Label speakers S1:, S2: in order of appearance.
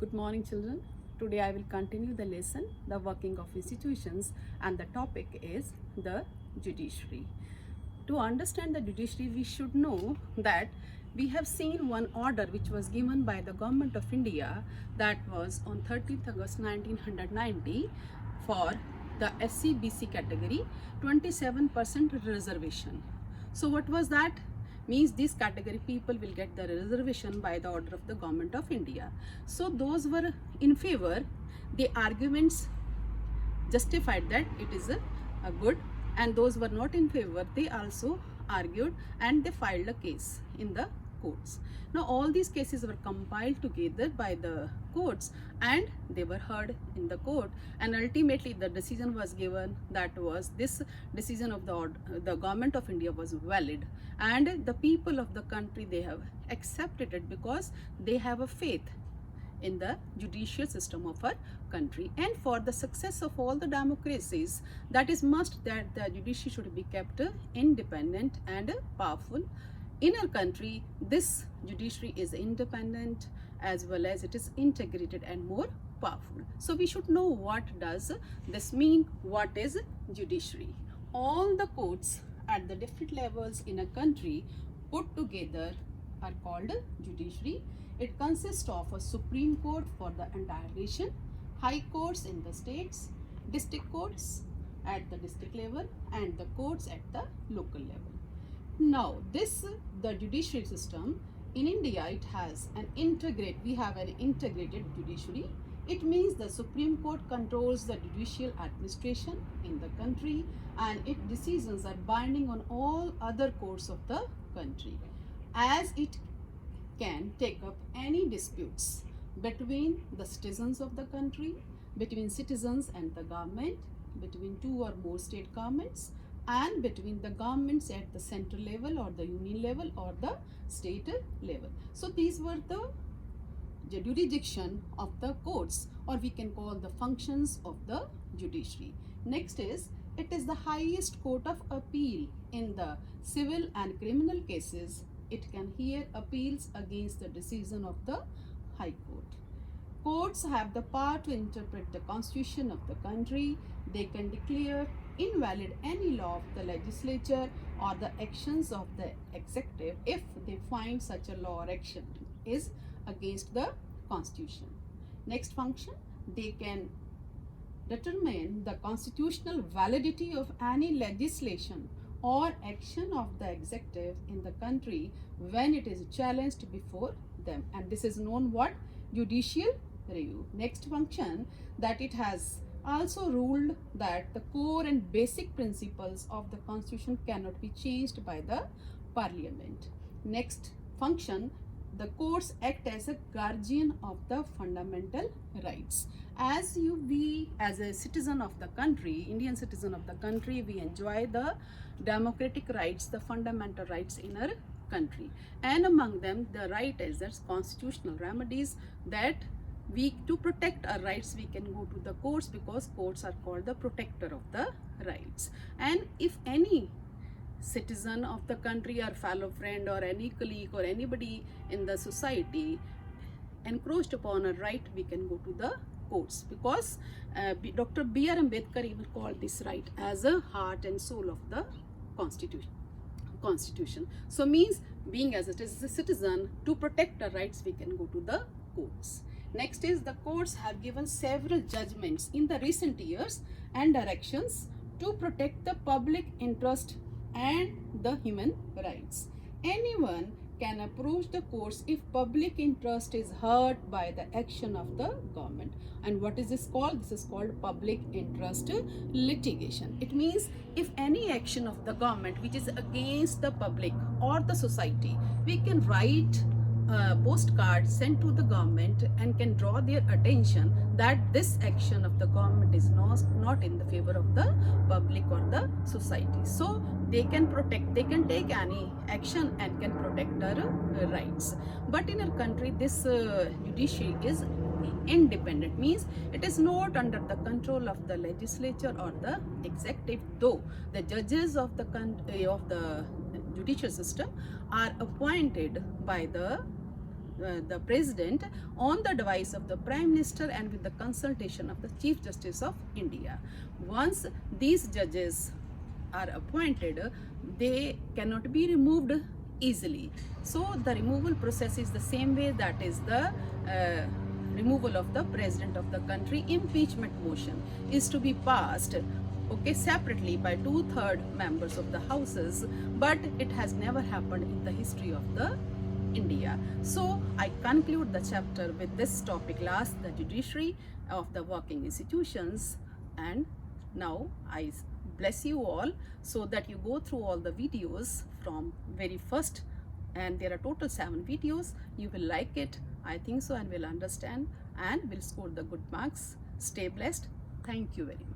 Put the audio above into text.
S1: Good morning, children. Today I will continue the lesson, the working of institutions, and the topic is the judiciary. To understand the judiciary, we should know that we have seen one order which was given by the Government of India, that was on 30th August 1990 for the SC/BC category, 27% reservation. So what was that? Means this category people will get the reservation by the order of the Government of India. So those were in favor, the arguments justified that it is a good, and those were not in favor, they also argued and they filed a case in the courts. Now all these cases were compiled together by the courts and they were heard in the court, and ultimately the decision was given that was this decision of the Government of India was valid, and the people of the country, they have accepted it because they have a faith in the judicial system of our country. And for the success of all the democracies, that is must that the judiciary should be kept independent and powerful. In our country, this judiciary is independent as well as it is integrated and more powerful. So we should know what does this mean, what is judiciary. All the courts at the different levels in a country put together are called judiciary. It consists of a Supreme Court for the entire nation, high courts in the states, district courts at the district level, and the courts at the local level. Now the judiciary system in India, it has we have an integrated judiciary. It means the Supreme Court controls the judicial administration in the country, and its decisions are binding on all other courts of the country, as it can take up any disputes between the citizens of the country, between citizens and the government, between two or more state governments, and between the governments at the central level or the union level or the state level. So these were the jurisdiction of the courts, or we can call the functions of the judiciary. Next is, it is the highest court of appeal in the civil and criminal cases. It can hear appeals against the decision of the High Court. Courts have the power to interpret the constitution of the country. They can declare invalid any law of the legislature or the actions of the executive if they find such a law or action is against the constitution. Next function, they can determine the constitutional validity of any legislation or action of the executive in the country when it is challenged before them, and this is known what? Judicial review. Next function, that it has also ruled that the core and basic principles of the constitution cannot be changed by the parliament. Next function, the courts act as a guardian of the fundamental rights. As a citizen of the country, Indian citizen of the country, we enjoy the democratic rights, the fundamental rights in our country, and among them the right is as constitutional remedies, that to protect our rights we can go to the courts, because courts are called the protector of the rights. And if any citizen of the country or fellow friend or any colleague or anybody in the society encroached upon a right, we can go to the courts, because Dr. B.R. Ambedkar even called this right as a heart and soul of the constitution. So means, being as it is a citizen, to protect our rights we can go to the courts. Next is, the courts have given several judgments in the recent years and directions to protect the public interest and the human rights. Anyone can approach the courts if public interest is hurt by the action of the government. And what is this called? This is called public interest litigation. It means if any action of the government which is against the public or the society, we can write a postcard sent to the government and can draw their attention that this action of the government is not in the favor of the public or the society. So they can take any action and can protect their rights. But in our country, this judiciary is independent, means it is not under the control of the legislature or the executive, though the judges of the judicial system are appointed by the the president on the advice of the prime minister and with the consultation of the chief justice of India. Once these judges are appointed, they cannot be removed easily. So the removal process is the same way, that is the removal of the president of the country. Impeachment motion is to be passed, okay, separately by 2/3 members of the houses, but it has never happened in the history of the India. So I conclude the chapter with this topic last, the judiciary of the working institutions, and now I bless you all so that you go through all the videos from very first, and there are total 7 videos. You will like it, I think so, and will understand and will score the good marks. Stay blessed. Thank you very much.